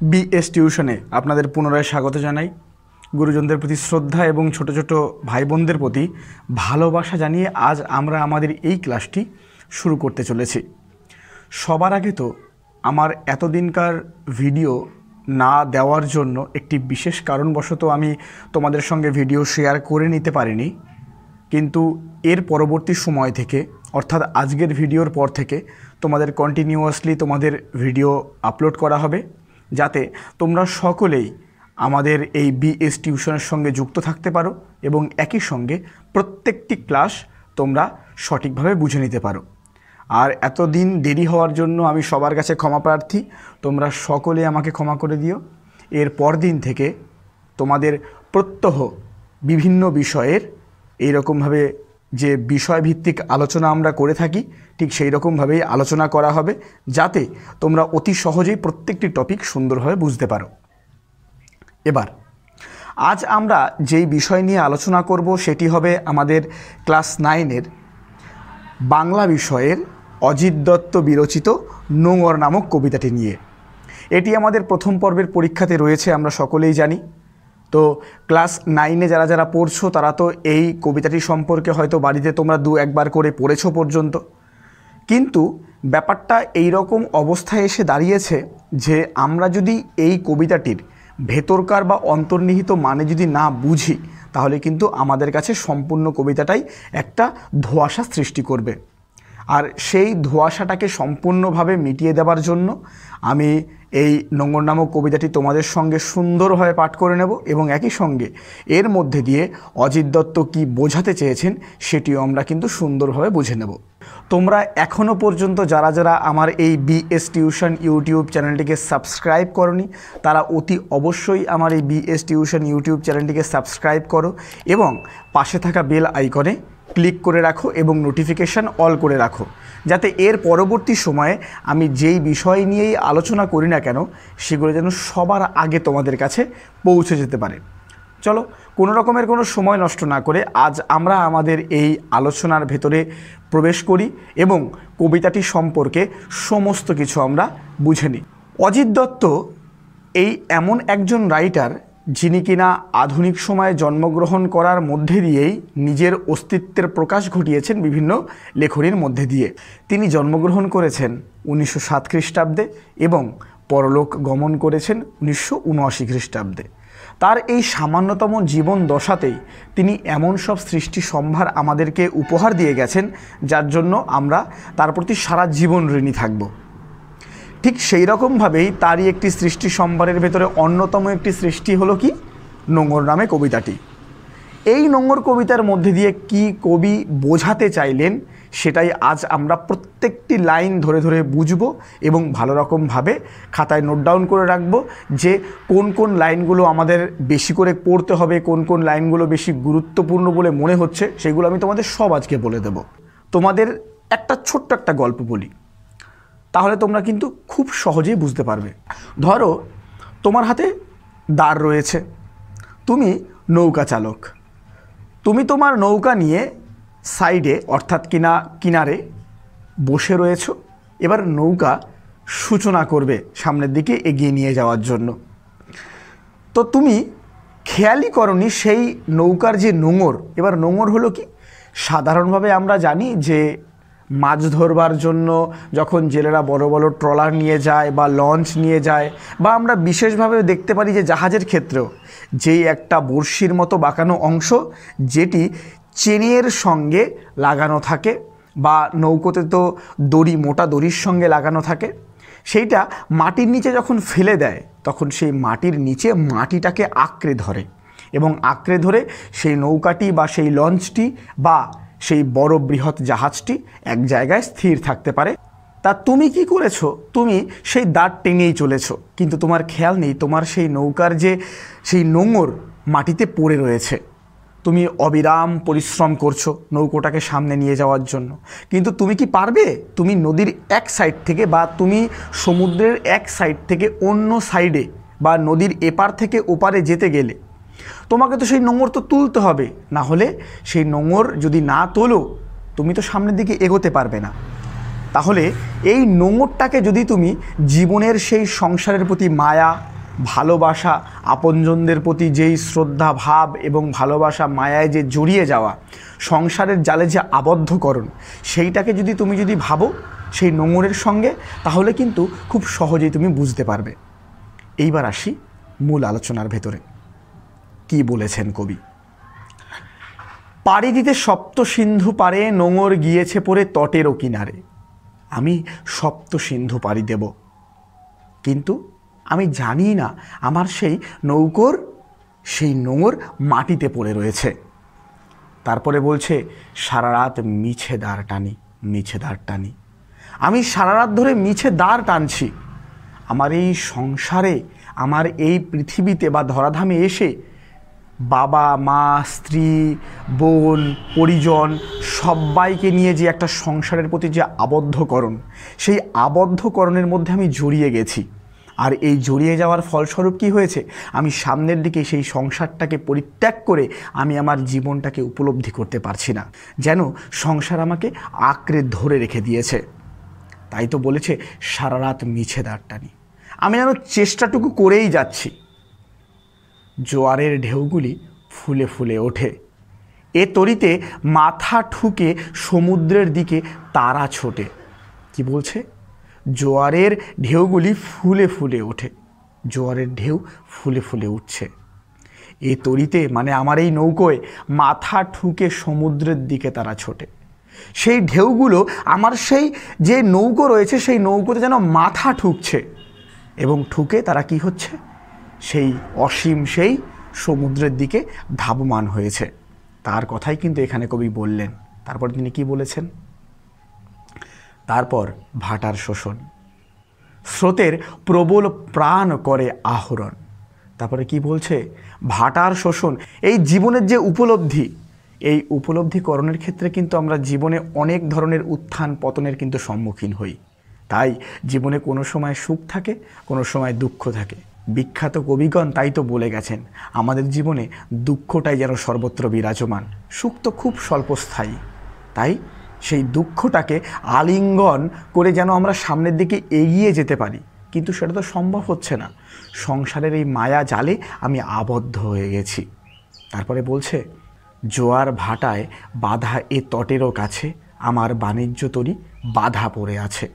BS টিউশনে আপনাদের পুনরায় স্বাগত জানাই। গুরুজনদের প্রতি শ্রদ্ধা এবং ছোট ছোট ভাই বোনদের প্রতি ভালোবাসা জানিয়ে আজ আমরা আমাদের এই ক্লাসটি শুরু করতে চলেছি। সবার আগে তো আমার এতদিনকার ভিডিও না দেওয়ার জন্য একটি বিশেষ কারণবশত আমি তোমাদের সঙ্গে ভিডিও শেয়ার করে নিতে পারিনি, কিন্তু এর পরবর্তী সময় থেকে অর্থাৎ আজকের ভিডিওর পর থেকে তোমাদের কন্টিনিউয়াসলি তোমাদের ভিডিও আপলোড করা হবে, যাতে তোমরা সকলেই আমাদের এই বিএস টিউশনের সঙ্গে যুক্ত থাকতে পারো এবং একই সঙ্গে প্রত্যেকটি ক্লাস তোমরা সঠিকভাবে বুঝে নিতে পারো। আর এতদিন দেরি হওয়ার জন্য আমি সবার কাছে ক্ষমা প্রার্থী, তোমরা সকলে আমাকে ক্ষমা করে দিও। এর পর দিন থেকে তোমাদের প্রত্যহ বিভিন্ন বিষয়ের এইরকমভাবে যে বিষয়ভিত্তিক আলোচনা আমরা করে থাকি, ঠিক সেই রকমভাবেই আলোচনা করা হবে, যাতে তোমরা অতি সহজেই প্রত্যেকটি টপিক সুন্দরভাবে বুঝতে পারো। এবার আজ আমরা যেই বিষয় নিয়ে আলোচনা করব সেটি হবে আমাদের ক্লাস 9-এর বাংলা বিষয়ের অজিত দত্ত বিরচিত নোঙর নামক কবিতাটি নিয়ে। এটি আমাদের প্রথম পর্বের পরীক্ষাতে রয়েছে, আমরা সকলেই জানি। তো ক্লাস 9-এ যারা যারা পড়ছো তারা তো এই কবিতাটি সম্পর্কে হয়তো বাড়িতে তোমরা একবার করে পড়েছো পর্যন্ত, কিন্তু ব্যাপারটা এই রকম অবস্থায় এসে দাঁড়িয়েছে যে আমরা যদি এই কবিতাটির ভেতরকার বা অন্তর্নিহিত মানে যদি না বুঝি, তাহলে কিন্তু আমাদের কাছে সম্পূর্ণ কবিতাটাই একটা ধোঁয়াশা সৃষ্টি করবে। আর সেই ধোঁয়াশাটাকে সম্পূর্ণভাবে মিটিয়ে দেওয়ার জন্য আমি এই নোঙর নামক কবিতাটি তোমাদের সঙ্গে সুন্দরভাবে পাঠ করে নেব এবং একই সঙ্গে এর মধ্যে দিয়ে অজিত দত্ত কী বোঝাতে চেয়েছেন সেটিও আমরা কিন্তু সুন্দরভাবে বুঝে নেব। তোমরা এখনও পর্যন্ত যারা যারা আমার এই বিএস টিউশন ইউটিউব চ্যানেলটিকে সাবস্ক্রাইব করোনি, তারা অতি অবশ্যই আমার এই বিএস টিউশন ইউটিউব চ্যানেলটিকে সাবস্ক্রাইব করো এবং পাশে থাকা বেল আইকনে ক্লিক করে রাখো এবং নোটিফিকেশান অল করে রাখো, যাতে এর পরবর্তী সময়ে আমি যেই বিষয় নিয়েই আলোচনা করি না কেন সেগুলো যেন সবার আগে তোমাদের কাছে পৌঁছে যেতে পারে। চলো, কোনো রকমের কোনো সময় নষ্ট না করে আজ আমরা আমাদের এই আলোচনার ভেতরে প্রবেশ করি এবং কবিতাটি সম্পর্কে সমস্ত কিছু আমরা বুঝে নিই। অজিত দত্ত এই এমন একজন রাইটার যিনি কিনা আধুনিক সময়ে জন্মগ্রহণ করার মধ্যে দিয়েই নিজের অস্তিত্বের প্রকাশ ঘটিয়েছেন বিভিন্ন লেখনীর মধ্যে দিয়ে। তিনি জন্মগ্রহণ করেছেন 1907 খ্রিস্টাব্দে এবং পরলোক গমন করেছেন 1979 খ্রিস্টাব্দে। তার এই সামান্যতম জীবন দশাতেই তিনি এমন সব সৃষ্টি সম্ভার আমাদেরকে উপহার দিয়ে গেছেন, যার জন্য আমরা তার প্রতি সারা জীবন ঋণী থাকব। ঠিক সেই রকমভাবেই তারই একটি সৃষ্টি সম্ভারের ভেতরে অন্যতম একটি সৃষ্টি হলো কি, নোঙর নামে কবিতাটি। এই নোঙর কবিতার মধ্যে দিয়ে কি কবি বোঝাতে চাইলেন সেটাই আজ আমরা প্রত্যেকটি লাইন ধরে ধরে বুঝব এবং ভালো রকমভাবে খাতায় নোট ডাউন করে রাখব যে কোন কোন লাইনগুলো আমাদের বেশি করে পড়তে হবে, কোন কোন লাইনগুলো বেশি গুরুত্বপূর্ণ বলে মনে হচ্ছে, সেগুলো আমি তোমাদের সব আজকে বলে দেব। তোমাদের একটা ছোট্ট একটা গল্প বলি, তাহলে তোমরা কিন্তু খুব সহজেই বুঝতে পারবে। ধরো তোমার হাতে দাঁড় রয়েছে, তুমি নৌকা চালক, তুমি তোমার নৌকা নিয়ে সাইডে অর্থাৎ কিনারে বসে রয়েছো। এবার নৌকা সূচনা করবে সামনের দিকে এগিয়ে নিয়ে যাওয়ার জন্য। তো তুমি খেয়ালই করনি সেই নৌকার যে নোঙর। এবার নোঙর হলো কি, সাধারণভাবে আমরা জানি যে মাছ ধরবার জন্য যখন জেলেরা বড় বড় ট্রলার নিয়ে যায় বা লঞ্চ নিয়ে যায়, বা আমরা বিশেষভাবে দেখতে পারি যে জাহাজের ক্ষেত্রেও যেই একটা বড়শির মতো বাঁকানো অংশ যেটি চেনের সঙ্গে লাগানো থাকে, বা নৌকোতে তো দড়ি, মোটা দড়ির সঙ্গে লাগানো থাকে, সেইটা মাটির নিচে যখন ফেলে দেয় তখন সেই মাটির নিচে মাটিটাকে আঁকড়ে ধরে এবং আঁকড়ে ধরে সেই নৌকাটি বা সেই লঞ্চটি বা সেই বড় বৃহৎ জাহাজটি এক জায়গায় স্থির থাকতে পারে। তা তুমি কি করেছো, তুমি সেই দাঁড় টেনেই চলেছো, কিন্তু তোমার খেয়াল নেই তোমার সেই নৌকার যে সেই নোঙর মাটিতে পড়ে রয়েছে। তুমি অবিরাম পরিশ্রম করছো নৌকোটাকে সামনে নিয়ে যাওয়ার জন্য, কিন্তু তুমি কি পারবে? তুমি নদীর এক সাইড থেকে বা তুমি সমুদ্রের এক সাইড থেকে অন্য সাইডে বা নদীর এপার থেকে ওপারে যেতে গেলে তোমাকে তো সেই নোঙর তো তুলতে হবে, না হলে সেই নোঙর যদি না তোলো তুমি তো সামনের দিকে এগোতে পারবে না। তাহলে এই নোঙরটাকে যদি তুমি জীবনের সেই সংসারের প্রতি মায়া, ভালোবাসা, আপনজনদের প্রতি যেই শ্রদ্ধা ভাব এবং ভালোবাসা মায়ায় যে জড়িয়ে যাওয়া, সংসারের জালে যে আবদ্ধকরণ, সেইটাকে তুমি যদি ভাবো সেই নোঙরের সঙ্গে, তাহলে কিন্তু খুব সহজেই তুমি বুঝতে পারবে। এইবার আসি মূল আলোচনার ভেতরে। কি বলেছেন কবি? পাড়ি দিতে সপ্ত সিন্ধু পারে, নোঙর গিয়েছে পড়ে তটেরও কিনারে। আমি সপ্ত সিন্ধু পাড়ি দেব, কিন্তু আমি জানি না আমার সেই নৌকোর সেই নোঙর মাটিতে পড়ে রয়েছে। তারপরে বলছে, সারা রাত মিছে দাঁড় টানি, মিছে দাঁড় টানি। আমি সারা রাত ধরে মিছে দাঁড় টানছি। আমার এই সংসারে, আমার এই পৃথিবীতে বা ধরাধামে এসে বাবা মা, স্ত্রী, বোন, পরিজন সবাইকে নিয়ে যে একটা সংসারের প্রতি যে আবদ্ধকরণ, সেই আবদ্ধকরণের মধ্যে আমি জড়িয়ে গেছি। আর এই জড়িয়ে যাওয়ার ফলস্বরূপ কি হয়েছে? আমি সামনের দিকে সেই সংসারটাকে পরিত্যাগ করে আমি আমার জীবনটাকে উপলব্ধি করতে পারছি না, যেন সংসার আমাকে আঁকড়ে ধরে রেখে দিয়েছে। তাই তো বলেছে, সারা রাত মিছে দাঁড় টানি। আমি যেন চেষ্টাটুকু করেই যাচ্ছি। জোয়ারের ঢেউগুলি ফুলে ফুলে ওঠে, এ তরিতে মাথা ঠুকে সমুদ্রের দিকে তারা ছোটে। কি বলছে? জোয়ারের ঢেউগুলি ফুলে ফুলে ওঠে, জোয়ারের ঢেউ ফুলে ফুলে উঠছে। এ তরিতে মানে আমার এই নৌকোয় মাথা ঠুকে সমুদ্রের দিকে তারা ছোটে। সেই ঢেউগুলো আমার সেই যে নৌকো রয়েছে সেই নৌকোতে যেন মাথা ঠুকছে, এবং ঠুকে তারা কি হচ্ছে? সেই অসীম সেই সমুদ্রের দিকে ধাবমান হয়েছে। তার কথাই কিন্তু এখানে কবি বললেন। তারপর তিনি কি বলেছেন? তারপর ভাটার শোষণ, স্রোতের প্রবল প্রাণ করে আহরণ। তারপরে কি বলছে? ভাটার শোষণ। এই জীবনের যে উপলব্ধি, এই উপলব্ধিকরণের ক্ষেত্রে কিন্তু আমরা জীবনে অনেক ধরনের উত্থান পতনের কিন্তু সম্মুখীন হই। তাই জীবনে কোনো সময় সুখ থাকে, কোনো সময় দুঃখ থাকে। বিখ্যাত কবিগণ তাই তো বলে গেছেন, আমাদের জীবনে দুঃখটাই যেন সর্বত্র বিরাজমান, সুখ তো খুব স্বল্পস্থায়ী। তাই সেই দুঃখটাকে আলিঙ্গন করে যেন আমরা সামনের দিকে এগিয়ে যেতে পারি, কিন্তু সেটা তো সম্ভব হচ্ছে না। সংসারের এই মায়া জালে আমি আবদ্ধ হয়ে গেছি। তারপরে বলছে, জোয়ার ভাটায় বাধা এ তটেরও কাছে, আমার বাণিজ্য তরী বাধা পড়ে আছে।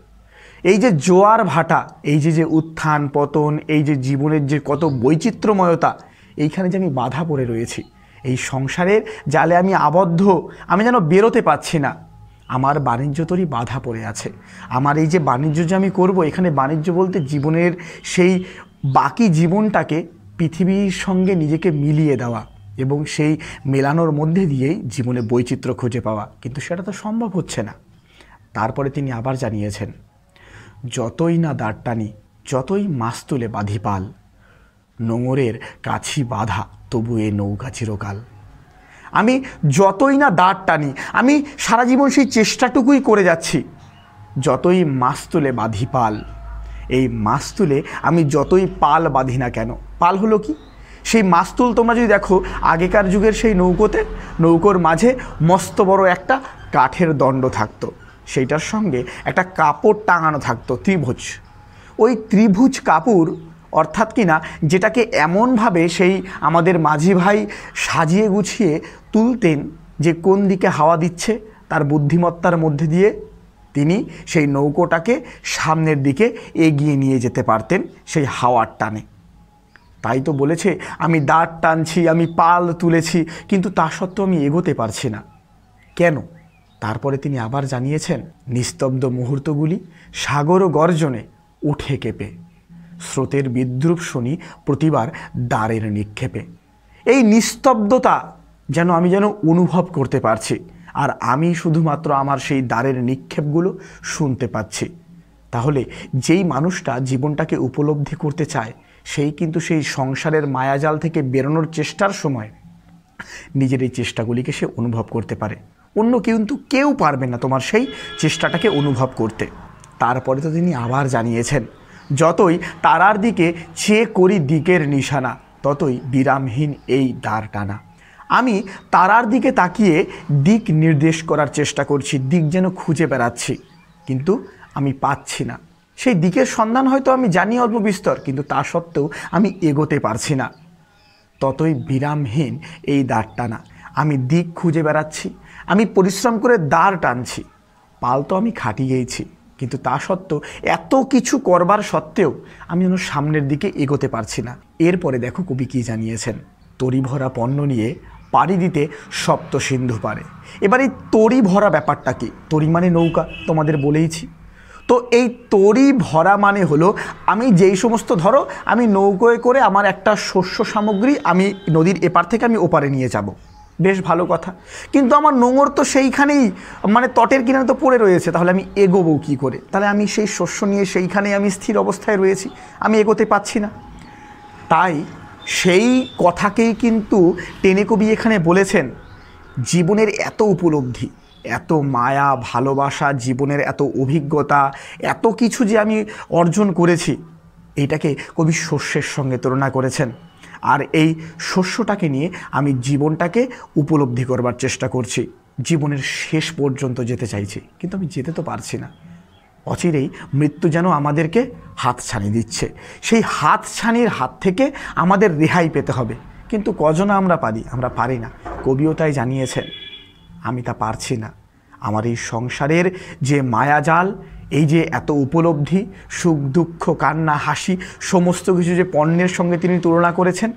এই যে জোয়ার ভাটা, এই যে উত্থান পতন, এই যে জীবনের যে কত বৈচিত্র্যময়তা, এইখানে যে আমি বাধা পড়ে রয়েছি, এই সংসারের জালে আমি আবদ্ধ, আমি যেন বেরোতে পারছি না। আমার বাণিজ্য তরী বাধা পড়ে আছে। আমার এই যে বাণিজ্য যে আমি করব, এখানে বাণিজ্য বলতে জীবনের সেই বাকি জীবনটাকে পৃথিবীর সঙ্গে নিজেকে মিলিয়ে দেওয়া এবং সেই মেলানোর মধ্যে দিয়েই জীবনে বৈচিত্র্য খুঁজে পাওয়া, কিন্তু সেটা তো সম্ভব হচ্ছে না। তারপরে তিনি আবার জানিয়েছেন, যতই না দাঁড় টানি, যতই মাছ তুলে বাঁধি পাল, নোঙরের কাছি বাঁধা তবু এ নৌকা চিরকাল। আমি যতই না দাঁড় টানি, আমি সারা জীবন সেই চেষ্টাটুকুই করে যাচ্ছি। যতই মাছ তুলে বাঁধি পাল, এই মাছ তুলে আমি যতই পাল বাঁধি না কেন। পাল হলো কি? সেই মাস্তুল তোমরা যদি দেখো, আগেকার যুগের সেই নৌকোতে, নৌকোর মাঝে মস্ত বড় একটা কাঠের দণ্ড থাকতো, সেইটার সঙ্গে একটা কাপড় টাঙানো থাকতো, ত্রিভুজ। ওই ত্রিভুজ কাপড় অর্থাৎ কিনা যেটাকে এমনভাবে সেই আমাদের মাঝি ভাই সাজিয়ে গুছিয়ে তুলতেন যে কোন দিকে হাওয়া দিচ্ছে তার বুদ্ধিমত্তার মধ্যে দিয়ে তিনি সেই নৌকোটাকে সামনের দিকে এগিয়ে নিয়ে যেতে পারতেন সেই হাওয়ার টানে। তাই তো বলেছে, আমি দাঁড় টানছি, আমি পাল তুলেছি, কিন্তু তা সত্ত্বেও আমি এগোতে পারছি না। কেন? তারপরে তিনি আবার জানিয়েছেন, নিস্তব্ধ মুহূর্তগুলি সাগর গর্জনে উঠে কেঁপে, স্রোতের বিদ্রুপ শুনি প্রতিবার দ্বারের নিক্ষেপে। এই নিস্তব্ধতা যেন আমি অনুভব করতে পারছি, আর আমি শুধুমাত্র আমার সেই দ্বারের নিক্ষেপগুলো শুনতে পাচ্ছি। তাহলে যেই মানুষটা জীবনটাকে উপলব্ধি করতে চায়, সেই কিন্তু সেই সংসারের মায়াজাল থেকে বেরোনোর চেষ্টার সময় নিজের এই চেষ্টাগুলিকে সে অনুভব করতে পারে। অন্য কিন্তু কেউ পারবে না তোমার সেই চেষ্টাটাকে অনুভব করতে। তারপরে তো তিনি আবার জানিয়েছেন, যতই তারার দিকে চেয়ে করি দিকের নিশানা, ততই বিরামহীন এই দ্বার টানা। আমি তারার দিকে তাকিয়ে দিক নির্দেশ করার চেষ্টা করছি, দিক যেন খুঁজে বেড়াচ্ছি, কিন্তু আমি পাচ্ছি না। সেই দিকের সন্ধান হয়তো আমি জানি অল্প বিস্তর, কিন্তু তা সত্ত্বেও আমি এগোতে পারছি না। ততই বিরামহীন এই দাঁড় টানা। আমি দিক খুঁজে বেড়াচ্ছি, আমি পরিশ্রম করে দাঁড় টানছি, পাল তো আমি খাটিয়েইছি, কিন্তু তা সত্ত্বেও এত কিছু করবার সত্ত্বেও আমি যেন সামনের দিকে এগোতে পারছি না। এরপরে দেখো কবি কী জানিয়েছেন, তরি ভরা পণ্য নিয়ে পাড়ি দিতে সপ্ত সিন্ধু পারে। এবার এই তরি ভরা ব্যাপারটা কি? তরি মানে নৌকা, তোমাদের বলেইছি। তো এই তরি ভরা মানে হলো আমি যেই সমস্ত, ধরো আমি নৌকোয় করে আমার একটা শস্য সামগ্রী আমি নদীর এপার থেকে আমি ওপারে নিয়ে যাব, বেশ ভালো কথা, কিন্তু আমার নোঙর তো সেইখানেই, মানে তটের কিনারে তো পড়ে রয়েছে, তাহলে আমি এগোবো কী করে? তাহলে আমি সেই শস্য নিয়ে সেইখানেই আমি স্থির অবস্থায় রয়েছি, আমি এগোতে পাচ্ছি না। তাই সেই কথাকেই কিন্তু টেনে কবি এখানে বলেছেন, জীবনের এত উপলব্ধি, এত মায়া ভালোবাসা, জীবনের এত অভিজ্ঞতা, এত কিছু যে আমি অর্জন করেছি, এইটাকে কবি শস্যের সঙ্গে তুলনা করেছেন। আর এই শস্যটাকে নিয়ে আমি জীবনটাকে উপলব্ধি করবার চেষ্টা করছি, জীবনের শেষ পর্যন্ত যেতে চাইছি, কিন্তু আমি যেতে তো পারছি না। অচিরেই মৃত্যু যেন আমাদেরকে হাতছানি দিচ্ছে, সেই হাতছানির হাত থেকে আমাদের রেহাই পেতে হবে, কিন্তু কজনা আমরা পারি? আমরা পারি না। কবিও তাই জানিয়েছেন, আমি তা পারছি না। আমার এই সংসারের যে মায়াজাল, এই যে এত উপলব্ধি, সুখ দুঃখ কান্না হাসি, সমস্ত কিছু যে পণ্যের সঙ্গে তিনি তুলনা করেছেন,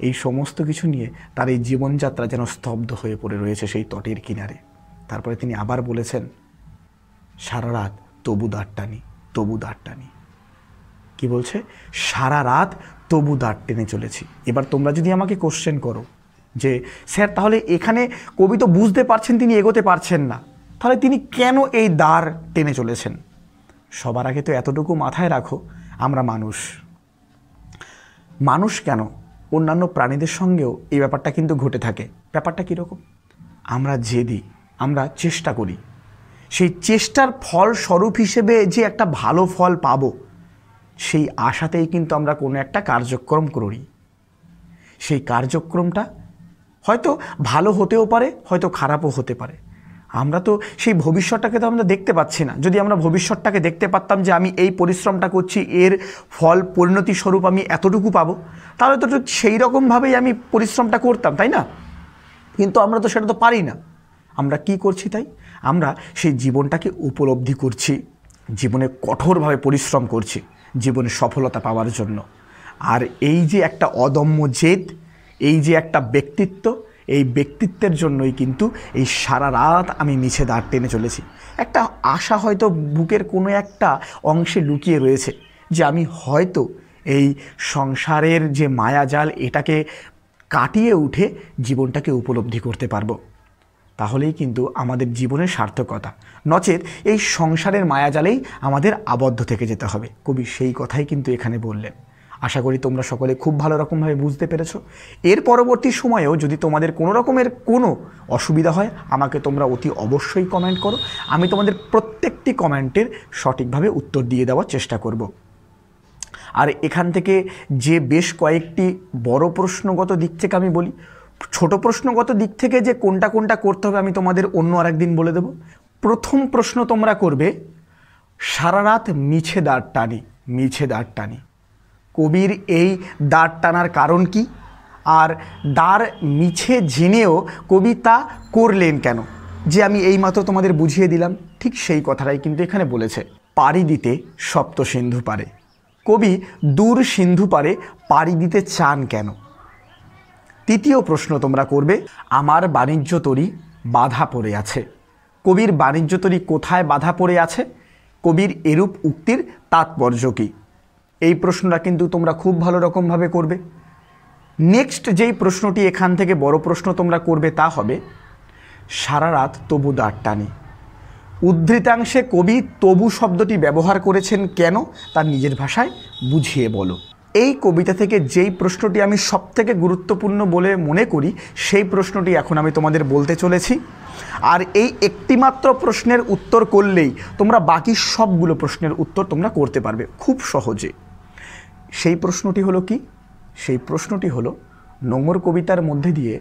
এই সমস্ত কিছু নিয়ে তার এই জীবনযাত্রা যেন স্তব্ধ হয়ে পড়ে রয়েছে সেই তটের কিনারে। তারপরে তিনি আবার বলেছেন, সারা রাত তবু দাঁড় টানি, তবু দাঁড় টানি। কি বলছে? সারা রাত তবু দাঁড় টেনে চলেছি। এবার তোমরা যদি আমাকে কোশ্চেন করো যে স্যার তাহলে এখানে কবি তো বুঝতে পারছেন তিনি এগোতে পারছেন না, তাহলে তিনি কেন এই দাঁড় টেনে চলেছেন? সবার আগে তো এতটুকু মাথায় রাখো, আমরা মানুষ কেন, অন্যান্য প্রাণীদের সঙ্গেও এই ব্যাপারটা কিন্তু ঘটে থাকে। ব্যাপারটা কীরকম? আমরা জেদি, আমরা চেষ্টা করি, সেই চেষ্টার ফল স্বরূপ হিসেবে যে একটা ভালো ফল পাবো, সেই আশাতেই কিন্তু আমরা কোনো একটা কার্যক্রম করি। সেই কার্যক্রমটা হয়তো ভালো হতেও পারে, হয়তো খারাপও হতে পারে। আমরা তো সেই ভবিষ্যৎটাকে তো আমরা দেখতে পাচ্ছি না। যদি আমরা ভবিষ্যৎটাকে দেখতে পারতাম যে আমি এই পরিশ্রমটা করছি, এর ফল পরিণতি স্বরূপ আমি এতটুকু পাবো, তাহলে তো সেই রকমভাবেই আমি পরিশ্রমটা করতাম, তাই না? কিন্তু আমরা তো সেটা তো পারি না। আমরা কি করছি? তাই আমরা সেই জীবনটাকে উপলব্ধি করছি, জীবনে কঠোরভাবে পরিশ্রম করছি জীবনে সফলতা পাওয়ার জন্য। আর এই যে একটা অদম্য জেদ, এই যে একটা ব্যক্তিত্ব, এই ব্যক্তিত্বের জন্যই কিন্তু এই সারা রাত আমি নিচে দাঁড় টেনে চলেছি। একটা আশা হয়তো বুকের কোনো একটা অংশে লুকিয়ে রয়েছে যে আমি হয়তো এই সংসারের যে মায়াজাল, এটাকে কাটিয়ে উঠে জীবনটাকে উপলব্ধি করতে পারবো। তাহলেই কিন্তু আমাদের জীবনের সার্থকতা, নচেত এই সংসারের মায়াজালেই আমাদের আবদ্ধ থেকে যেতে হবে। কবি সেই কথাই কিন্তু এখানে বললেন। আশা করি তোমরা সকলে খুব ভালো রকমভাবে বুঝতে পেরেছো। এর পরবর্তী সময়েও যদি তোমাদের কোনো রকমের কোনো অসুবিধা হয়, আমাকে তোমরা অতি অবশ্যই কমেন্ট করো। আমি তোমাদের প্রত্যেকটি কমেন্টের সঠিকভাবে উত্তর দিয়ে দেওয়ার চেষ্টা করব। আর এখান থেকে যে বেশ কয়েকটি বড় প্রশ্নগত দিক থেকে আমি বলি, ছোট প্রশ্নগত দিক থেকে যে কোনটা কোনটা করতে হবে আমি তোমাদের অন্য আরেকদিন বলে দেব। প্রথম প্রশ্ন তোমরা করবে, সারা রাত মিছে দাঁড় টানি, মিছে দাঁড় টানি, কবির এই দাঁড় টানার কারণ কি? আর দাঁড় মিছে জেনেও কবি তা করলেন কেন? যে আমি এইমাত্র তোমাদের বুঝিয়ে দিলাম, ঠিক সেই কথাটাই কিন্তু এখানে বলেছে। পাড়ি দিতে সপ্ত সিন্ধু পারে, কবি দূর সিন্ধু পারে পাড়ি দিতে চান কেন? তৃতীয় প্রশ্ন তোমরা করবে, আমার বাণিজ্য তরী বাধা পড়ে আছে, কবির বাণিজ্য তরী কোথায় বাধা পড়ে আছে? কবির এরূপ উক্তির তাৎপর্য কী? এই প্রশ্নটা কিন্তু তোমরা খুব ভালো রকমভাবে করবে। নেক্সট যেই প্রশ্নটি এখান থেকে বড় প্রশ্ন তোমরা করবে তা হবে, সারা রাত তবু দাঁড় টানি, উদ্ধৃতাংশে কবি তবু শব্দটি ব্যবহার করেছেন কেন? তার নিজের ভাষায় বুঝিয়ে বলো। এই কবিতা থেকে যেই প্রশ্নটি আমি সবথেকে গুরুত্বপূর্ণ বলে মনে করি, সেই প্রশ্নটি এখন আমি তোমাদের বলতে চলেছি। আর এই একটিমাত্র প্রশ্নের উত্তর করলেই তোমরা বাকি সবগুলো প্রশ্নের উত্তর তোমরা করতে পারবে খুব সহজে। সেই প্রশ্নটি হলো কি? সেই প্রশ্নটি হলো, নোঙর কবিতার মধ্যে দিয়ে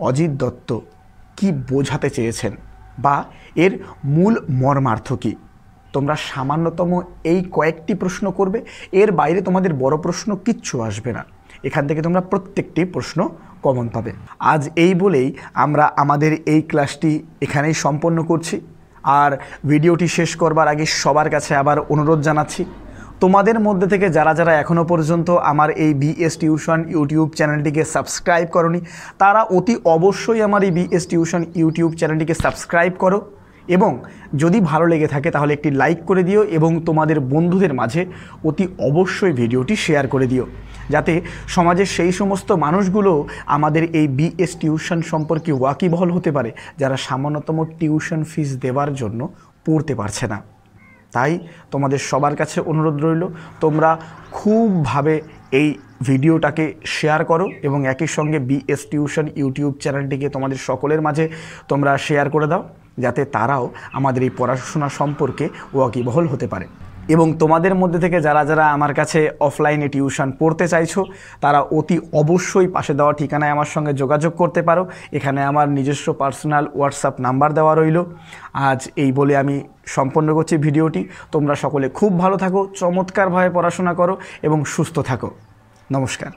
অজিত দত্ত কি বোঝাতে চেয়েছেন বা এর মূল মর্মার্থ কী? তোমরা সামান্যতম এই কয়েকটি প্রশ্ন করবে, এর বাইরে তোমাদের বড় প্রশ্ন কিচ্ছু আসবে না। এখান থেকে তোমরা প্রত্যেকটি প্রশ্ন কমন পাবে। আজ এই বলেই আমরা আমাদের এই ক্লাসটি এখানেই সম্পন্ন করছি। আর ভিডিওটি শেষ করবার আগে সবার কাছে আবার অনুরোধ জানাচ্ছি, তোমাদের মধ্যে থেকে যারা যারা এখনও পর্যন্ত আমার এই বিএস টিউশন ইউটিউব চ্যানেলটিকে সাবস্ক্রাইব করনি, তারা অতি অবশ্যই আমার এই বিএস টিউশন ইউটিউব চ্যানেলটিকে সাবস্ক্রাইব করো এবং যদি ভালো লেগে থাকে তাহলে একটি লাইক করে দিও এবং তোমাদের বন্ধুদের মাঝে অতি অবশ্যই ভিডিওটি শেয়ার করে দিও, যাতে সমাজের সেই সমস্ত মানুষগুলো আমাদের এই বিএস টিউশন সম্পর্কে ওয়াকিবহাল হতে পারে যারা সামান্যতম টিউশন ফিস দেওয়ার জন্য পড়তে পারছে না। তাই তোমাদের সবার কাছে অনুরোধ রইল, তোমরা খুবভাবে এই ভিডিওটাকে শেয়ার করো এবং একই সঙ্গে বিএস টিউশন ইউটিউব চ্যানেলটিকে তোমাদের সকলের মাঝে তোমরা শেয়ার করে দাও, যাতে তারাও আমাদের এই পড়াশোনা সম্পর্কে ওয়াকিবহাল হতে পারে। এবং তোমাদের মধ্যে থেকে যারা যারা আমার কাছে অফলাইনে টিউশন পড়তে চাইছো, তারা অতি অবশ্যই পাশে দেওয়া ঠিকানায় আমার সঙ্গে যোগাযোগ করতে পারো। এখানে আমার নিজস্ব পার্সোনাল হোয়াটসঅ্যাপ নাম্বার দেওয়া রইল। আজ এই বলে আমি সম্পন্ন করছি ভিডিওটি। তোমরা সকলে খুব ভালো থাকো, চমৎকারভাবে পড়াশোনা করো এবং সুস্থ থাকো। নমস্কার।